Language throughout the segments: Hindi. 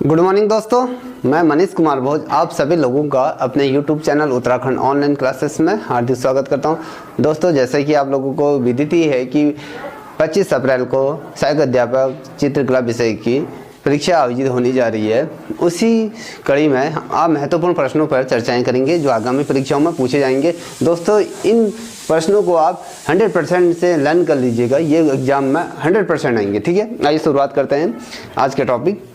गुड मॉर्निंग दोस्तों, मैं मनीष कुमार भोज आप सभी लोगों का अपने YouTube channel Uttarakhand online classes में हार्दिक स्वागत करता हूं। दोस्तों, जैसे कि आप लोगों को विदित ही है कि 25 अप्रैल को सहायक अध्यापक चित्रकला विषय की परीक्षा आयोजित होने जा रही है। उसी कड़ी में आप महत्वपूर्ण प्रश्नों पर चर्चाएं करेंगे जो आगामी परीक्षाओं में पूछे जाएंगे। दोस्तों, इन प्रश्नों को आप 100% से लर्न कर लीजिएगा, ये एग्जाम में 100% आएंगे। ठीक है, आइए शुरुआत करते हैं आज के टॉपिक।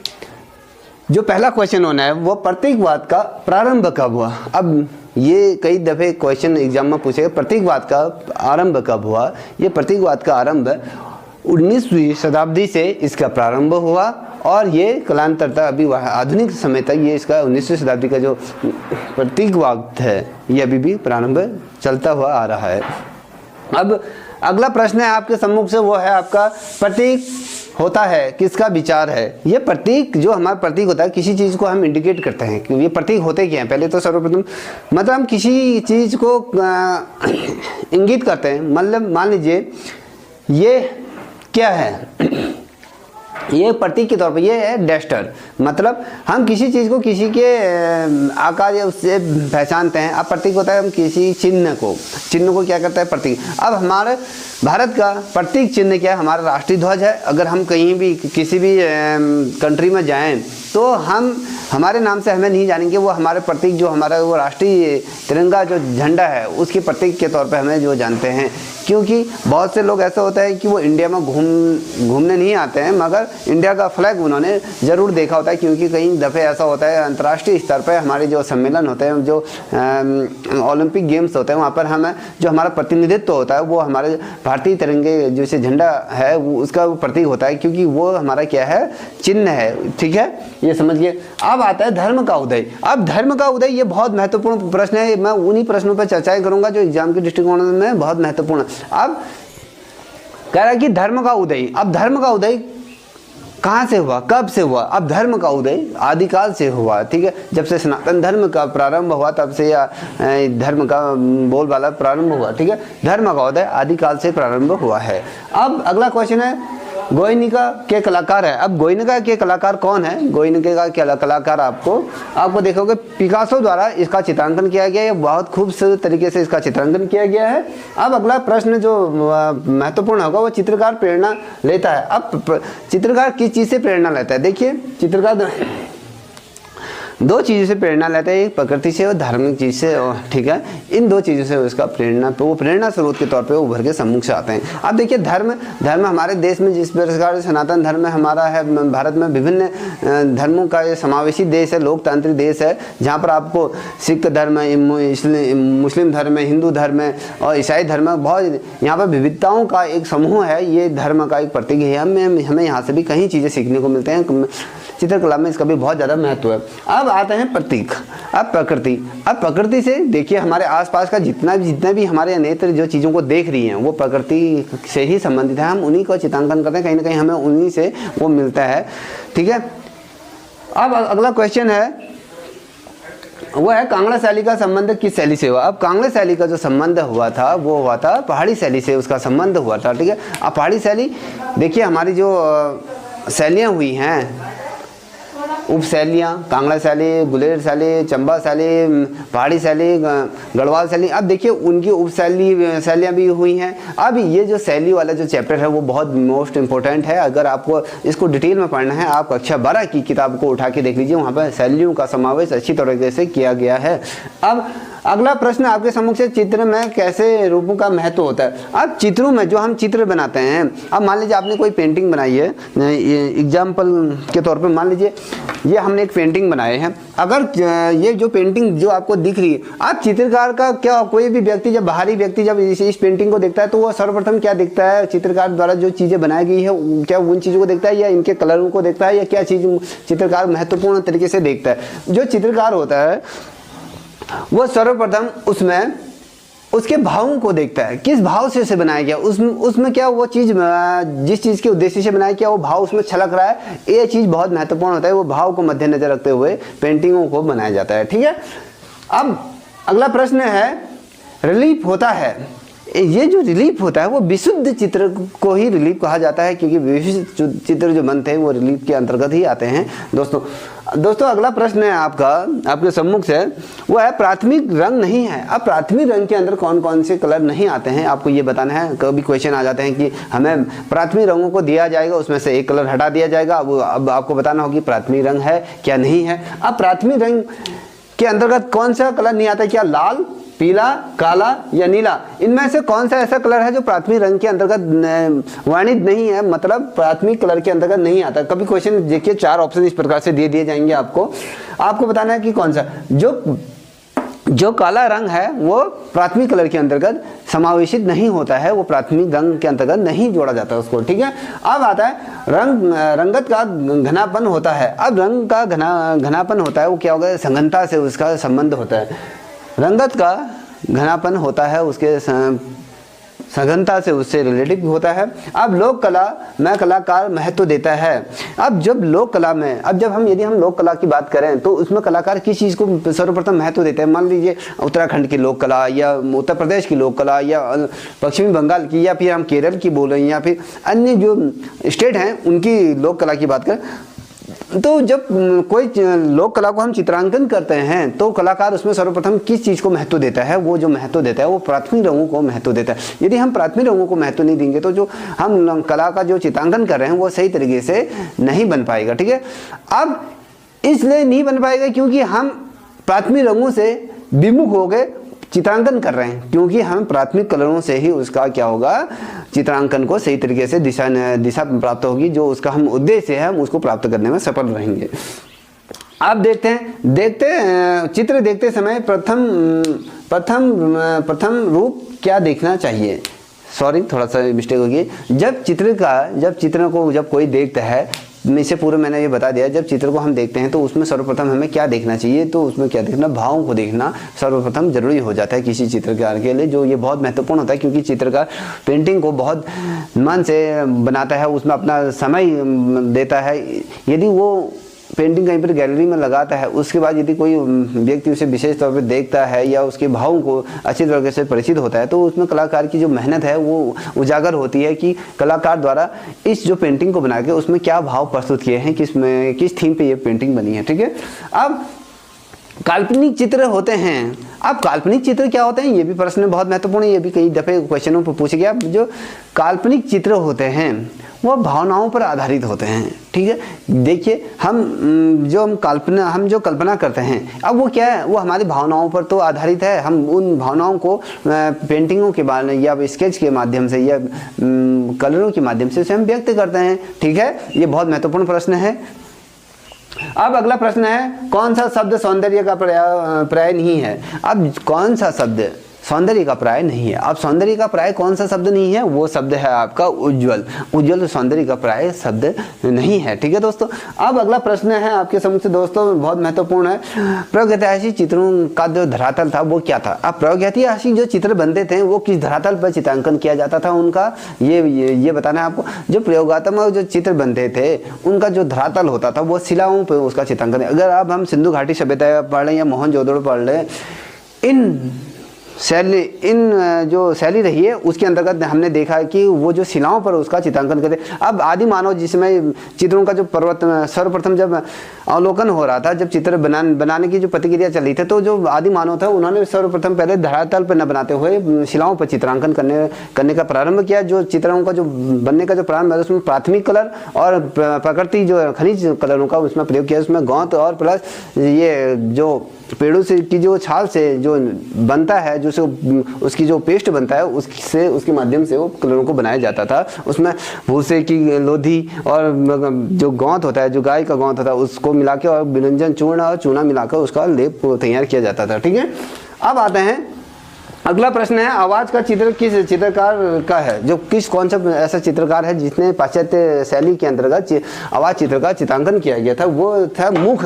जो पहला क्वेश्चन होना है वो प्रतीकवाद का प्रारंभ कब हुआ। अब ये कई दफ़े क्वेश्चन एग्जाम में पूछेगा, प्रतीकवाद का आरंभ कब हुआ। ये प्रतीकवाद का आरंभ 19वीं शताब्दी से इसका प्रारंभ हुआ और ये कालांतरता अभी आधुनिक समय तक ये इसका 19वीं शताब्दी का जो प्रतीकवाद है ये अभी भी प्रारंभ चलता हुआ आ रहा है। अब अगला प्रश्न है आपके सम्मुख से, वो है आपका प्रतीक होता है किसका विचार है। ये प्रतीक जो हमारा प्रतीक होता है, किसी चीज़ को हम इंडिकेट करते हैं कि ये प्रतीक होते क्या हैं। पहले तो सर्वप्रथम मतलब हम किसी चीज़ को इंगित करते हैं। मतलब मान लीजिए ये क्या है, ये प्रतीक के तौर पर ये है डस्टर। मतलब हम किसी चीज़ को किसी के आकार या उससे पहचानते हैं। अब प्रतीक होता है हम किसी चिन्ह को क्या करता है, प्रतीक। अब हमारे भारत का प्रतीक चिन्ह क्या है, हमारा राष्ट्रीय ध्वज है। अगर हम कहीं भी किसी भी कंट्री में जाएं तो हम हमारे नाम से हमें नहीं जानेंगे, वो हमारे प्रतीक जो हमारा वो राष्ट्रीय तिरंगा जो झंडा है उसके प्रतीक के तौर पे हमें जो जानते हैं। क्योंकि बहुत से लोग ऐसा होता है कि वो इंडिया में घूमने नहीं आते हैं मगर इंडिया का फ्लैग उन्होंने ज़रूर देखा होता है। क्योंकि कई दफ़े ऐसा होता है अंतर्राष्ट्रीय स्तर पर हमारे जो सम्मेलन होते हैं, जो ओलंपिक गेम्स होते हैं, वहाँ पर हमें जो हमारा प्रतिनिधित्व होता है वो हमारे भारतीय तिरंगे जैसे झंडा है उसका वो प्रतीक होता है, क्योंकि वो हमारा क्या है, चिन्ह है। ठीक है, ये समझिए। अब आता है धर्म का उदय। अब धर्म का उदय ये बहुत महत्वपूर्ण प्रश्न है। मैं उन्हीं प्रश्नों पर चर्चाएं करूंगा जो एग्जाम के दृष्टिकोण में बहुत महत्वपूर्ण है। अब कह रहा है कि धर्म का उदय। अब धर्म का उदय कहाँ से हुआ, कब से हुआ। अब धर्म का उदय आदिकाल से हुआ। ठीक है, जब से सनातन धर्म का प्रारंभ हुआ तब से या धर्म का बोलबाला प्रारंभ हुआ। ठीक है, धर्म का उदय आदिकाल से प्रारंभ हुआ है। अब अगला क्वेश्चन है गोयनिका के कलाकार है। अब गोयनिका के कलाकार कौन है। गोयनिका के कलाकार आपको देखोगे पिकासो द्वारा इसका चित्रांकन किया गया है। बहुत खूबसूरत तरीके से इसका चित्रांकन किया गया है। अब अगला प्रश्न जो महत्वपूर्ण होगा वो चित्रकार प्रेरणा लेता है। अब चित्रकार किस चीज़ से प्रेरणा लेता है। देखिए, चित्रकार दो चीज़ों से प्रेरणा लेता है, एक प्रकृति से और धार्मिक चीज़ से। ठीक है, इन दो चीज़ों से उसका प्रेरणा स्रोत के तौर पे उभर के सम्मुख से आते हैं। अब देखिए, धर्म हमारे देश में जिस प्रकार से सनातन धर्म हमारा है, भारत में विभिन्न धर्मों का ये समावेशी देश है, लोकतांत्रिक देश है, जहाँ पर आपको सिख धर्म है, मुस्लिम धर्म है, हिंदू धर्म है और ईसाई धर्म है। बहुत यहाँ पर विविधताओं का एक समूह है। ये धर्म का एक प्रतीक है। हमें यहाँ से भी कई चीज़ें सीखने को मिलते हैं। चित्रकला में इसका भी बहुत ज़्यादा महत्व है। अब आते हैं प्रतीक। अब प्रकृति। अब प्रकृति से देखिए, हमारे आसपास का जितना भी हमारे नेत्र जो चीज़ों को देख रही हैं वो प्रकृति से ही संबंधित है। हम उन्हीं का चित्रांकन करते हैं, कहीं ना कहीं हमें उन्हीं से वो मिलता है। ठीक है, अब अगला क्वेश्चन है वो है कांगड़ा शैली का संबंध किस शैली से हुआ। अब कांगड़ा शैली का जो संबंध हुआ था वो हुआ था पहाड़ी शैली से, उसका संबंध हुआ था। ठीक है, अब पहाड़ी शैली देखिए, हमारी जो शैलियाँ हुई हैं, उप शैलियाँ, कांगड़ा शैली, गुलेर शैली, चंबा शैली, पहाड़ी शैली, गढ़वाल शैली। अब देखिए उनकी उप शैलियाँ भी हुई हैं। अब ये जो शैली वाला जो चैप्टर है वो बहुत मोस्ट इम्पोर्टेंट है। अगर आपको इसको डिटेल में पढ़ना है, आप कक्षा 12 की किताब को उठा के देख लीजिए, वहाँ पर शैलियों का समावेश अच्छी तरीके से किया गया है। अब अगला प्रश्न आपके सम्मुख से, चित्र में कैसे रूपों का महत्व होता है। अब चित्रों में जो हम चित्र बनाते हैं, अब मान लीजिए आपने कोई पेंटिंग बनाई है, एग्जाम्पल के तौर पे मान लीजिए ये हमने एक पेंटिंग बनाए हैं। अगर ये जो पेंटिंग जो आपको दिख रही है, आप चित्रकार का क्या, कोई भी व्यक्ति जब बाहरी व्यक्ति जब इस पेंटिंग को देखता है तो वो सर्वप्रथम क्या देखता है, चित्रकार द्वारा जो चीज़ें बनाई गई है क्या उन चीज़ों को देखता है या इनके कलरों को देखता है या क्या चीज़ चित्रकार महत्वपूर्ण तरीके से देखता है। जो चित्रकार होता है वो सर्वप्रथम उसमें उसके भावों को देखता है, किस भाव से उसे बनाया गया, उसमें क्या वो चीज़ जिस चीज़ के उद्देश्य से बनाया गया वो भाव उसमें छलक रहा है। ये चीज़ बहुत महत्वपूर्ण होता है। वो भाव को मद्देनजर रखते हुए पेंटिंगों को बनाया जाता है। ठीक है, अब अगला प्रश्न है रिलीफ होता है ये जो रिलीफ होता है वो विशुद्ध चित्र को ही रिलीफ कहा जाता है, क्योंकि विशुद्ध चित्र जो बनते हैं वो रिलीफ के अंतर्गत ही आते हैं। दोस्तों अगला प्रश्न है आपका, आपके सम्मुख से, वो है प्राथमिक रंग नहीं है। अब प्राथमिक रंग के अंदर कौन कौन से कलर नहीं आते हैं आपको ये बताना है। कभी क्वेश्चन आ जाते हैं कि हमें प्राथमिक रंगों को दिया जाएगा, उसमें से एक कलर हटा दिया जाएगा, अब आपको बताना होगी प्राथमिक रंग है क्या नहीं है। अब प्राथमिक रंग के अंतर्गत कौन सा कलर नहीं आता, क्या लाल, पीला, काला या नीला, इनमें से कौन सा ऐसा कलर है जो प्राथमिक रंग के अंतर्गत वर्णित नहीं है, मतलब प्राथमिक कलर के अंतर्गत नहीं आता। कभी क्वेश्चन देखिए 4 ऑप्शन इस प्रकार से दे दिए जाएंगे, आपको बताना है कि कौन सा। जो काला रंग है वो प्राथमिक कलर के अंतर्गत समावेशित नहीं होता है, वो प्राथमिक रंग के अंतर्गत नहीं जोड़ा जाता उसको, ठीक है। अब आता है रंगत का घनापन होता है। अब रंग का घनापन होता है वो क्या होगा, सघनता से उसका संबंध होता है। रंगत का घनापन होता है उसके सघनता से उससे रिलेटिव होता है। अब लोक कला में कलाकार महत्व देता है। अब जब लोक कला में, अब जब हम यदि हम लोक कला की बात करें तो उसमें कलाकार किस चीज़ को सर्वप्रथम महत्व देते हैं। मान लीजिए उत्तराखंड की लोक कला या उत्तर प्रदेश की लोक कला या पश्चिमी बंगाल की या फिर हम केरल की बोल रहे हैं या फिर अन्य जो स्टेट हैं उनकी लोक कला की बात करें, तो जब कोई लोक कला को हम चित्रांकन करते हैं तो कलाकार उसमें सर्वप्रथम किस चीज़ को महत्व देता है, वो जो महत्व देता है वो प्राथमिक रंगों को महत्व देता है। यदि हम प्राथमिक रंगों को महत्व नहीं देंगे तो जो हम कला का जो चित्रांकन कर रहे हैं वो सही तरीके से नहीं बन पाएगा, ठीक है। अब इसलिए नहीं बन पाएगा क्योंकि हम प्राथमिक रंगों से विमुख हो गए चित्रांकन कर रहे हैं, क्योंकि हम प्राथमिक कलरों से ही उसका क्या होगा, चित्रांकन को सही तरीके से दिशा प्राप्त होगी, जो उसका हम उद्देश्य है हम उसको प्राप्त करने में सफल रहेंगे। अब देखते हैं चित्र देखते समय प्रथम रूप क्या देखना चाहिए। सॉरी थोड़ा सा मिस्टेक होगी। जब चित्र को कोई देखता है, इससे पूर्व मैंने ये बता दिया, जब चित्र को हम देखते हैं तो उसमें सर्वप्रथम हमें क्या देखना चाहिए, तो उसमें क्या देखना, भावों को देखना सर्वप्रथम जरूरी हो जाता है किसी चित्रकार के लिए, जो ये बहुत महत्वपूर्ण होता है क्योंकि चित्रकार पेंटिंग को बहुत मन से बनाता है, उसमें अपना समय देता है। यदि वो पेंटिंग कहीं पर गैलरी में लगाता है, उसके बाद यदि कोई व्यक्ति उसे विशेष तौर पर देखता है या उसके भावों को अच्छी तरीके से परिचित होता है, तो उसमें कलाकार की जो मेहनत है वो उजागर होती है कि कलाकार द्वारा इस जो पेंटिंग को बना के उसमें क्या भाव प्रस्तुत किए हैं, किस थीम पे ये पेंटिंग बनी है, ठीक है। अब काल्पनिक चित्र होते हैं। अब काल्पनिक चित्र क्या होते हैं, ये भी प्रश्न बहुत महत्वपूर्ण है, ये भी कई दफे क्वेश्चनों पर पूछे गया। जो काल्पनिक चित्र होते हैं वो भावनाओं पर आधारित होते हैं, ठीक है। देखिए हम जो कल्पना करते हैं, अब वो क्या है, वो हमारी भावनाओं पर तो आधारित है। हम उन भावनाओं को पेंटिंगों के बारे में या स्केच के माध्यम से या कलरों के माध्यम से हम व्यक्त करते हैं, ठीक है। ये बहुत महत्वपूर्ण प्रश्न है। अब अगला प्रश्न है, कौन सा शब्द सौंदर्य का पर्याय नहीं है। अब कौन सा शब्द सौंदर्य का पर्याय नहीं है। अब सौंदर्य का पर्याय कौन सा शब्द नहीं है, वो शब्द है आपका उज्ज्वल। उज्ज्वल सौंदर्य का पर्याय शब्द नहीं है, ठीक है दोस्तों। अब अगला प्रश्न है आपके समक्ष दोस्तों, बहुत महत्वपूर्ण है। प्रागैतिहासिक चित्रों का जो धरातल था वो क्या था। अब प्रागैतिहासिक जो चित्र बनते थे वो किस धरातल पर चित्रांकन किया जाता था उनका, ये बताना है आपको। जो प्रयोगात्मक जो चित्र बनते थे उनका जो धरातल होता था वो शिलाओं पर उसका चित्रांकन। अगर अब हम सिंधु घाटी सभ्यता पढ़ रहे हैं या मोहनजोदड़ो पढ़ रहे हैं, इन जो शैली रही है उसके अंतर्गत हमने देखा कि वो जो शिलाओं पर उसका चित्रांकन करते। अब आदि मानव जिसमें चित्रों का जो सर्वप्रथम जब अवलोकन हो रहा था, जब चित्र बनाने की जो प्रतिक्रिया चल रही थी, तो जो आदि मानव था उन्होंने सर्वप्रथम पहले धरातल पर न बनाते हुए शिलाओं पर चित्रांकन करने का प्रारंभ किया। जो चित्रों का जो बनने का जो प्रारंभ है उसमें प्राथमिक कलर और प्रकृति जो खनिज कलरों का उसमें प्रयोग किया। उसमें गौत और प्लस ये जो पेड़ों से की जो छाल से जो बनता है, जो उसकी जो पेस्ट बनता है उसके माध्यम से वो कलरों को बनाया जाता था। उसमें भूसे की लोधी और जो गौत होता है, जो गाय का गौत होता है, उसको मिला के और विरंजन चूर्ण और चूना मिलाकर उसका लेप तैयार किया जाता था, ठीक है। अब आते हैं अगला प्रश्न है, आवाज का चित्र किस चित्रकार का है। जो कौन सा ऐसा चित्रकार है जिसने पाश्चात्य शैली के अंतर्गत आवाज चित्र का चित्रांकन किया गया था, वो था मुख।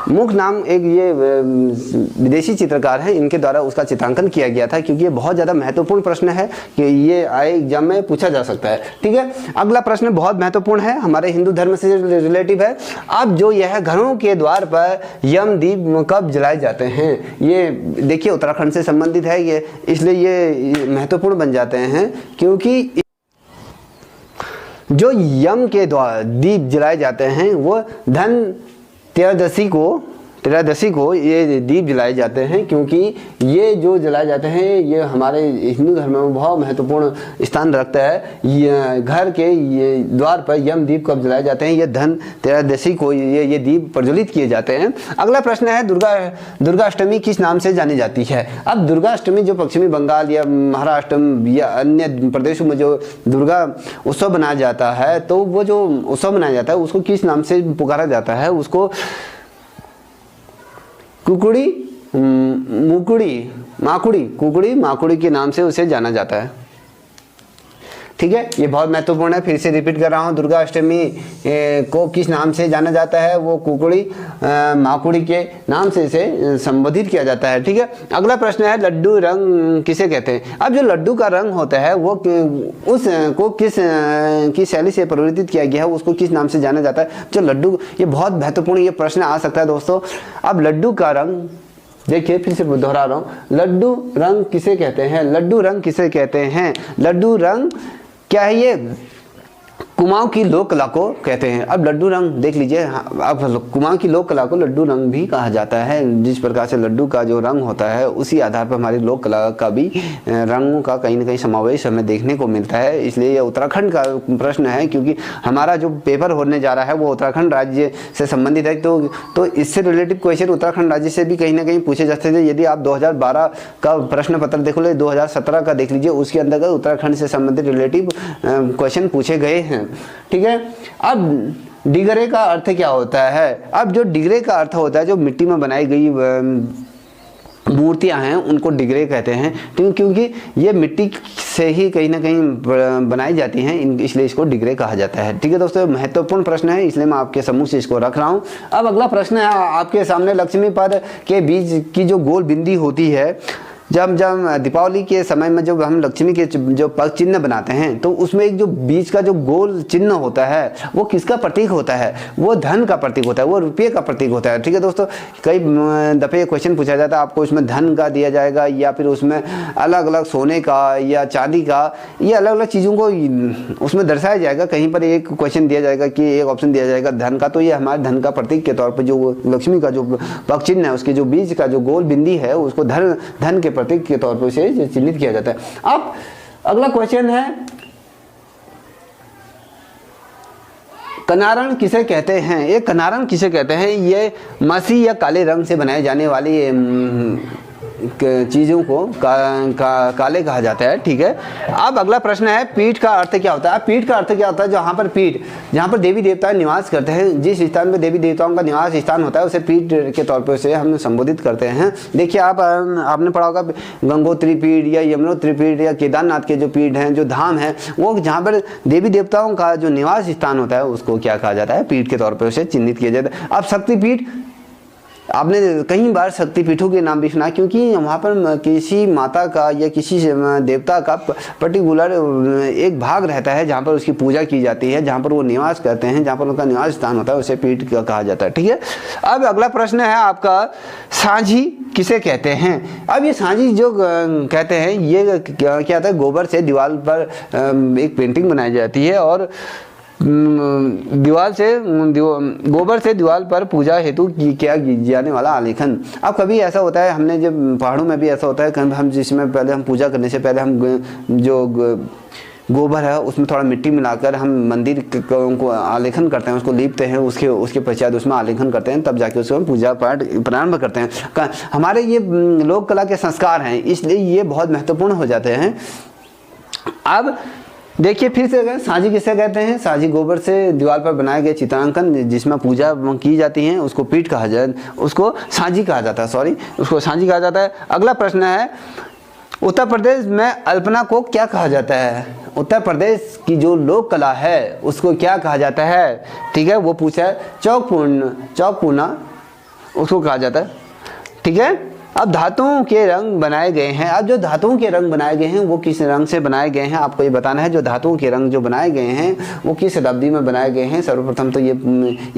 मुख नाम एक ये विदेशी चित्रकार हैं, इनके द्वारा उसका चित्रांकन किया गया था, क्योंकि ये बहुत ज़्यादा महत्वपूर्ण प्रश्न है कि ये आए एग्जाम में पूछा जा सकता है। ठीक है, अगला प्रश्न बहुत महत्वपूर्ण है, हमारे हिंदू धर्म से रिलेटिव है। अब जो यह घरों के द्वार पर यमदीप कब जलाए जाते हैं, ये देखिए उत्तराखंड से संबंधित है ये, इसलिए ये महत्वपूर्ण बन जाते हैं, क्योंकि जो यम के द्वारा दीप जलाए जाते हैं वो धन त्रयोदशी को ये दीप जलाए जाते हैं, क्योंकि ये जो जलाए जाते हैं ये हमारे हिंदू धर्म में बहुत महत्वपूर्ण स्थान रखता है। ये घर के ये द्वार पर यम दीप कब जलाए जाते हैं, ये धन त्रयोदशी को ये दीप प्रज्वलित किए जाते हैं। अगला प्रश्न है दुर्गाष्टमी किस नाम से जानी जाती है। अब दुर्गाष्टमी जो पश्चिमी बंगाल या महाराष्ट्र या अन्य प्रदेशों में जो दुर्गा उत्सव मनाया जाता है, तो वो जो उत्सव मनाया जाता है उसको किस नाम से पुकारा जाता है, उसको कुकुड़ी माकुड़ी के नाम से उसे जाना जाता है। ठीक है, ये बहुत महत्वपूर्ण है, फिर से रिपीट कर रहा हूँ, दुर्गा अष्टमी को किस नाम से जाना जाता है, वो कुकुड़ी माकुड़ी के नाम से इसे संबोधित किया जाता है। ठीक है, अगला प्रश्न है लड्डू रंग किसे कहते हैं। अब जो लड्डू का रंग होता है वो उसको किस शैली से परिवर्तित किया गया है, उसको किस नाम से जाना जाता है। जो लड्डू, ये बहुत महत्वपूर्ण ये प्रश्न आ सकता है दोस्तों। अब लड्डू का रंग देखिए, फिर से दोहरा रहा हूँ, लड्डू रंग किसे कहते हैं, लड्डू रंग किसे कहते हैं। लड्डू रंग क्या है, ये कुमाऊं की लोक कला को कहते हैं। अब लड्डू रंग देख लीजिए, अब कुमाऊं की लोक कला को लड्डू रंग भी कहा जाता है। जिस प्रकार से लड्डू का जो रंग होता है उसी आधार पर हमारी लोक कला का भी रंगों का कहीं ना कहीं समावेश हमें देखने को मिलता है। इसलिए यह उत्तराखंड का प्रश्न है, क्योंकि हमारा जो पेपर होने जा रहा है वो उत्तराखंड राज्य से संबंधित है। तो इससे रिलेटिव क्वेश्चन उत्तराखंड राज्य से भी कहीं ना कहीं पूछे जाते थे। यदि आप 2012 का प्रश्न पत्र देखो, 2017 का देख लीजिए, उसके अंतर्गत उत्तराखंड से संबंधित रिलेटिव क्वेश्चन पूछे गए हैं। ठीक है, अब डिगरे का अर्थ क्या होता है। अब जो डिगरे का अर्थ होता है, जो मिट्टी में बनाई गई मूर्तियां हैं उनको डिगरे कहते हैं, क्योंकि ये मिट्टी से ही कहीं ना कहीं बनाई जाती हैं, इसलिए इसको डिगरे कहा जाता है। ठीक है दोस्तों, महत्वपूर्ण प्रश्न है, इसलिए मैं आपके सम्मुख से इसको रख रहा हूँ। अब अगला प्रश्न है आपके सामने, लक्ष्मी पद के बीच की जो गोल बिंदी होती है, जब दीपावली के समय में जब हम लक्ष्मी के जो पग चिन्ह बनाते हैं, तो उसमें एक जो बीच का जो गोल चिन्ह होता है वो किसका प्रतीक होता है, वो धन का प्रतीक होता है, वो रुपये का प्रतीक होता है। ठीक है दोस्तों, कई दफ़े क्वेश्चन पूछा जाता है, आपको उसमें धन का दिया जाएगा या फिर उसमें अलग अलग सोने का या चांदी का, ये अलग अलग चीज़ों को उसमें दर्शाया जाएगा। कहीं पर एक क्वेश्चन दिया जाएगा कि एक ऑप्शन दिया जाएगा धन का, तो ये हमारे धन का प्रतीक के तौर पर जो लक्ष्मी का जो पग चिन्ह है उसके जो बीच का जो गोल बिंदी है उसको धन के प्रतीक के तौर पर उसे चिन्हित किया जाता है। अब अगला क्वेश्चन है, कनारण किसे कहते हैं। ये कनारण किसे कहते हैं, ये मसी या काले रंग से बनाए जाने वाली चीज़ों को काले कहा जाता है। ठीक है, अब अगला प्रश्न है पीठ का अर्थ क्या होता है। पीठ का अर्थ क्या होता है, जहाँ पर देवी देवता निवास करते हैं, जिस स्थान पर देवी देवताओं का निवास स्थान होता है उसे पीठ के तौर पर उसे हम संबोधित करते हैं। देखिए, आपने पढ़ा होगा गंगोत्री पीठ या यमुनोत्री पीठ या केदारनाथ के जो पीठ हैं, जो धाम है, वो जहाँ पर देवी देवताओं का जो निवास स्थान होता है उसको क्या कहा जाता है, पीठ के तौर पर उसे चिन्हित किया जाता है। अब शक्तिपीठ, आपने कई बार शक्तिपीठों के नाम भी सुना, क्योंकि वहाँ पर किसी माता का या किसी देवता का पर्टिकुलर एक भाग रहता है जहाँ पर उसकी पूजा की जाती है, जहाँ पर वो निवास करते हैं, जहाँ पर उनका निवास स्थान होता है उसे पीठ कहा जाता है। ठीक है, अब अगला प्रश्न है आपका, साझी किसे कहते हैं। अब ये साझी जो कहते हैं, ये क्या होता है, गोबर से दीवार पर एक पेंटिंग बनाई जाती है और गोबर से दीवार पर पूजा हेतु किया जाने वाला आलेखन। अब कभी ऐसा होता है, हमने जब पहाड़ों में भी ऐसा होता है, हम जिसमें पहले हम पूजा करने से पहले हम जो गोबर है उसमें थोड़ा मिट्टी मिलाकर हम मंदिर को आलेखन करते हैं, उसको लीपते हैं, उसके पश्चात उसमें आलेखन करते हैं, तब जाके उसको पूजा पाठ प्रारंभ करते हैं। हमारे ये लोक कला के संस्कार हैं, इसलिए ये बहुत महत्वपूर्ण हो जाते हैं। अब देखिए, फिर से साझी किसे कहते हैं। साझी गोबर से दीवार पर बनाए गए चित्रांकन जिसमें पूजा की जाती है उसको पीठ कहा जाए, उसको साझी कहा जाता है, उसको साझी कहा जाता है। अगला प्रश्न है, उत्तर प्रदेश में अल्पना को क्या कहा जाता है। उत्तर प्रदेश की जो लोक कला है उसको क्या कहा जाता है। ठीक है, वो पूछा है, चौक पूर्णा उसको कहा जाता है। ठीक है, अब धातुओं के रंग बनाए गए हैं। अब जो धातुओं के रंग बनाए गए हैं वो किस रंग से बनाए गए हैं, आपको ये बताना है। जो धातुओं के रंग जो बनाए गए हैं वो किस शताब्दी में बनाए गए हैं। सर्वप्रथम तो ये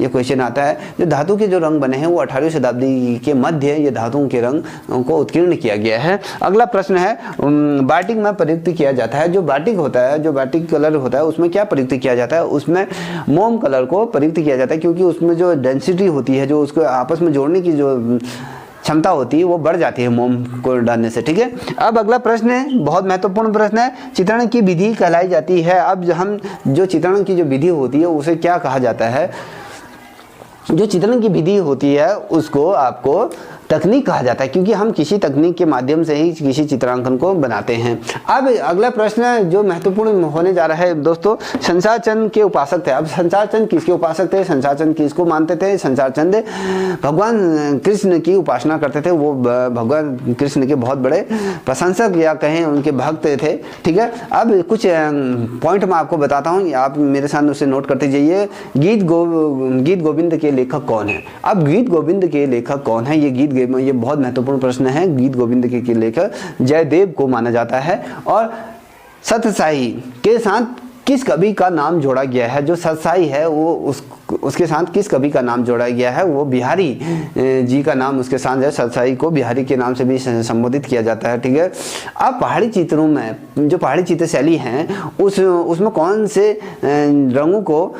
क्वेश्चन आता है। जो धातु के जो रंग बने हैं वो 18वीं शताब्दी के मध्य ये धातुओं के रंग को उत्कीर्ण किया गया है। अगला प्रश्न है, बाटिक में प्रयुक्त किया जाता है। जो बाटिक होता है, जो बाटिक कलर होता है उसमें क्या प्रयुक्त किया जाता है, उसमें मोम कलर को प्रयुक्त किया जाता है, क्योंकि उसमें जो डेंसिटी होती है, जो उसको आपस में जोड़ने की जो क्षमता होती है वो बढ़ जाती है मोम को डालने से। ठीक है, अब अगला प्रश्न है, बहुत महत्वपूर्ण प्रश्न है, चित्रण की विधि कहलाई जाती है। अब हम जो चित्रण की जो विधि होती है उसे क्या कहा जाता है। जो चित्रण की विधि होती है उसको आपको तकनीक कहा जाता है, क्योंकि हम किसी तकनीक के माध्यम से ही किसी चित्रांकन को बनाते हैं। अब अगला प्रश्न जो महत्वपूर्ण होने जा रहा है दोस्तों, संसार चंद के उपासक थे। अब संसार चंद किसके उपासक थे, संसार चंद किसको मानते थे। संसार चंद भगवान कृष्ण की उपासना करते थे। वो भगवान कृष्ण के बहुत बड़े प्रशंसक या कहें उनके भक्त थे। ठीक है, अब कुछ पॉइंट मैं आपको बताता हूँ, आप मेरे साथ उसे नोट करते जाइए। गीत गोविंद के लेखक कौन है। अब गीत गोविंद के लेखक कौन है, ये बहुत महत्वपूर्ण प्रश्न है। गीत गोविंद के लेखक जयदेव को माना जाता है। और सतसाई के साथ किस कवि का नाम जोड़ा गया है। जो सतसाई है वो उसके साथ किस कवि का नाम जोड़ा गया है, वो बिहारी जी का नाम उसके साथ है। सतसाई को बिहारी के नाम से भी संबोधित किया जाता है। ठीक है, अब पहाड़ी चित्रों में जो पहाड़ी चित्र शैली हैं उसमें कौन से रंगों को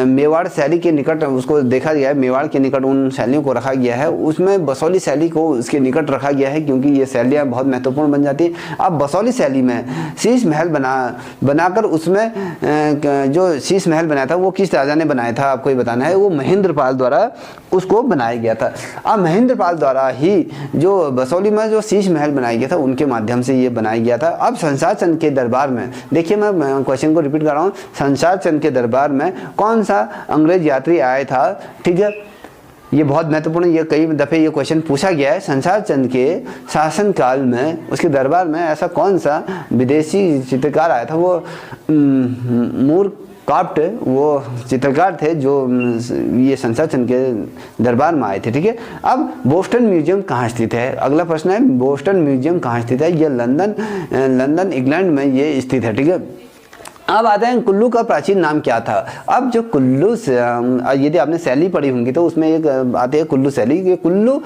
मेवाड़ शैली के निकट उसको देखा गया है। मेवाड़ के निकट उन शैलियों को रखा गया है। उसमें बसौली शैली को उसके निकट रखा गया है, क्योंकि ये शैलियाँ बहुत महत्वपूर्ण बन जाती है। अब बसौली शैली में शीश महल बनाकर उसमें जो शीश महल बनाया था वो किस राजा ने बनाया था, आपको ये बताना है। वो महेंद्रपाल द्वारा उसको बनाया गया था। अब महेंद्रपाल द्वारा ही जो बसौली में जो शीश महल बनाया गया था उनके माध्यम से ये बनाया गया था। अब संसार चंद के दरबार में, देखिए मैं क्वेश्चन को रिपीट कर रहा हूँ, संसार चंद के दरबार में कौन सा अंग्रेज यात्री आया था। ठीक है, ये बहुत महत्वपूर्ण, ये कई दफ़े ये क्वेश्चन पूछा गया है। संसार चंद के शासन काल में उसके दरबार में ऐसा कौन सा विदेशी चित्रकार आया था। वो मूरकाफ्ट वो चित्रकार थे जो ये संसार चंद के दरबार में आए थे। ठीक है, अब बोस्टन म्यूजियम कहाँ स्थित है। अगला प्रश्न है, बोस्टन म्यूजियम कहाँ स्थित है। ये लंदन इंग्लैंड में ये स्थित है। ठीक है, अब आते हैं कुल्लू का प्राचीन नाम क्या था। अब जो कुल्लू से यदि आपने शैली पढ़ी होंगी तो उसमें एक आती है कुल्लू शैली। ये कुल्लू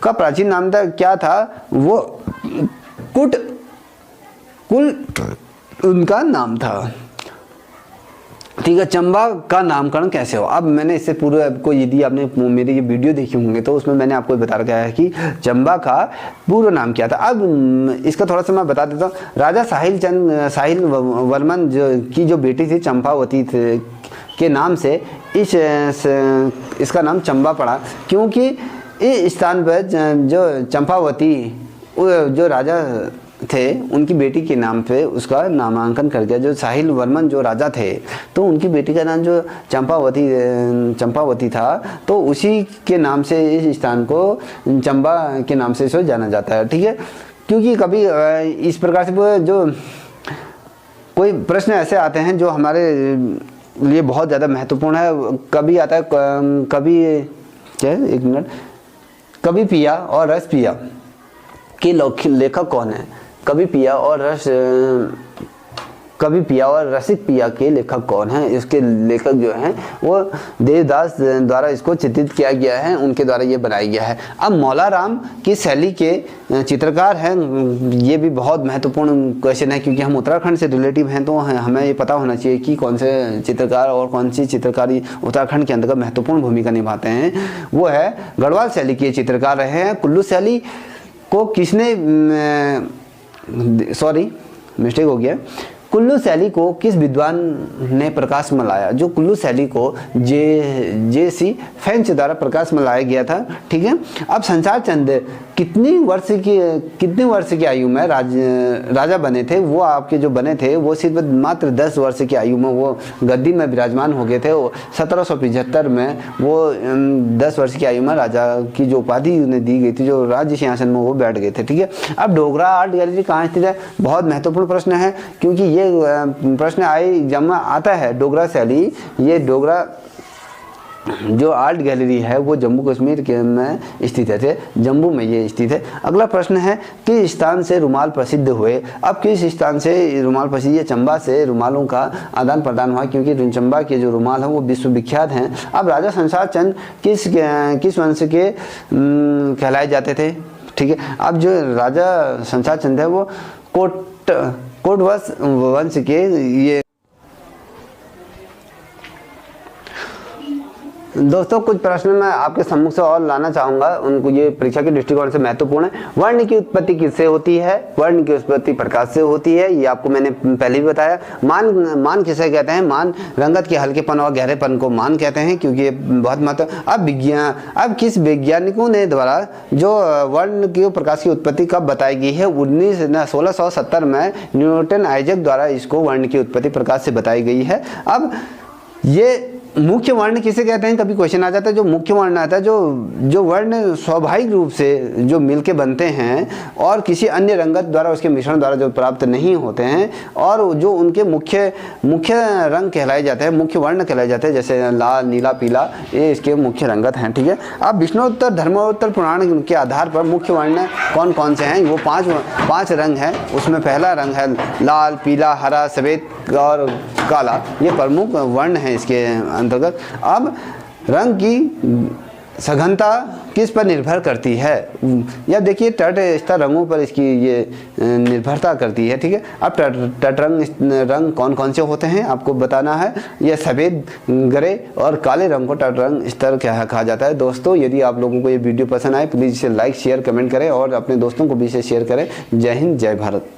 का प्राचीन नाम था क्या था, वो कुल उनका नाम था। ठीक है, चंबा का नामकरण कैसे हो। अब मैंने इससे पूर्व आपको, यदि आपने मेरी ये वीडियो देखी होंगे तो उसमें मैंने आपको बता रखा है कि चंबा का पूर्व नाम क्या था। अब इसका थोड़ा सा मैं बता देता हूँ। राजा साहिल वर्मन की जो बेटी थी चंपावती के नाम से इसका नाम चंबा पड़ा, क्योंकि इस स्थान पर जो चंपावती जो राजा थे उनकी बेटी के नाम पे उसका नामांकन कर गया। जो साहिल वर्मन जो राजा थे तो उनकी बेटी का नाम जो चंपावती था, तो उसी के नाम से इस स्थान को चंबा के नाम से इसे जाना जाता है। ठीक है, क्योंकि कभी इस प्रकार से जो कोई प्रश्न ऐसे आते हैं जो हमारे लिए बहुत ज़्यादा महत्वपूर्ण है। कभी आता है कवि पिया और रस पिया के लेखक कौन है। कवि पिया और रसिक पिया के लेखक कौन हैं। इसके लेखक जो हैं वो देवदास द्वारा इसको चित्रित किया गया है, उनके द्वारा ये बनाया गया है। अब मौला राम की शैली के चित्रकार हैं, ये भी बहुत महत्वपूर्ण क्वेश्चन है, क्योंकि हम उत्तराखंड से रिलेटिव हैं तो हमें ये पता होना चाहिए कि कौन से चित्रकार और कौन सी चित्रकारी उत्तराखंड के अंतर्गत महत्वपूर्ण भूमिका निभाते हैं। वो है गढ़वाल शैली के चित्रकार रहे हैं। कुल्लू शैली को किसने मिस्टेक हो गया। कुल्लू शैली को किस विद्वान ने प्रकाश में लाया। जो कुल्लू शैली को जे.सी. फेंच द्वारा प्रकाश में लाया गया था। ठीक है, अब संसार चंद कितने वर्ष की आयु में राजा बने थे। वो आपके जो बने थे वो सिर्फ मात्र 10 वर्ष की आयु में वो गद्दी में विराजमान हो गए थे। 1775 में वो 10 वर्ष की आयु में राजा की जो उपाधि उन्हें दी गई थी, जो राज्य सिंहासन में वो बैठ गए थे। ठीक है, अब डोगरा आर्ट गैलरी कहाँ स्थित है। बहुत महत्वपूर्ण प्रश्न है, क्योंकि ये प्रश्न एग्जाम में आता है। डोगरा शैली, ये डोगरा जो आर्ट गैलरी है वो जम्मू कश्मीर के में स्थित है, जम्मू में ये स्थित है। अगला प्रश्न है किस स्थान से रुमाल प्रसिद्ध हुए। अब किस स्थान से रुमाल प्रसिद्ध, ये चंबा से रुमालों का आदान प्रदान हुआ, क्योंकि चंबा के जो रुमाल हैं वो विश्वविख्यात हैं। अब राजा संसार चंद किस वंश के कहलाए जाते थे, ठीक है। अब जो राजा संसार चंद है वो कोटवश वंश के ये दोस्तों कुछ प्रश्न मैं आपके सम्मुख से और लाना चाहूँगा, उनको ये परीक्षा के दृष्टिकोण से महत्वपूर्ण है। वर्ण की उत्पत्ति किससे होती है? वर्ण की उत्पत्ति प्रकाश से होती है, ये आपको मैंने पहले भी बताया। मान किसे कहते हैं? मान रंगत के हल्केपन और गहरेपन को मान कहते हैं, क्योंकि ये बहुत महत्व। अब किस वैज्ञानिकों ने द्वारा जो वर्ण की प्रकाश की उत्पत्ति कब बताई गई है? 1670 में न्यूटन आइजैक द्वारा इसको वर्ण की उत्पत्ति प्रकाश से बताई गई है। अब ये मुख्य वर्ण किसे कहते हैं? कभी क्वेश्चन आ जाता है। जो मुख्य वर्ण आता है, जो वर्ण स्वाभाविक रूप से जो मिलके बनते हैं और किसी अन्य रंगत द्वारा उसके मिश्रण द्वारा जो प्राप्त नहीं होते हैं, और जो उनके मुख्य रंग कहलाए जाते हैं, मुख्य वर्ण कहलाए जाते हैं, जैसे लाल, नीला, पीला, ये इसके मुख्य रंगत हैं, ठीक है। अब विष्णुत्तर धर्मोत्तर पुराण के आधार पर मुख्य वर्ण कौन कौन से हैं? वो पांच रंग हैं। उसमें पहला रंग है लाल, पीला, हरा, सफ़ेद और काला, ये प्रमुख वर्ण हैं इसके अंतर्गत। अब रंग की सघनता किस पर निर्भर करती है? या देखिए तट स्तर रंगों पर इसकी ये निर्भरता करती है, ठीक है। अब तट रंग कौन कौन से होते हैं आपको बताना है। यह सफ़ेद, ग्रे और काले रंग को तट रंग स्तर कहा जाता है। दोस्तों यदि आप लोगों को ये वीडियो पसंद आए प्लीज़ इसे लाइक, शेयर, कमेंट करें और अपने दोस्तों को भी इसे शेयर करें। जय हिंद, जय भारत।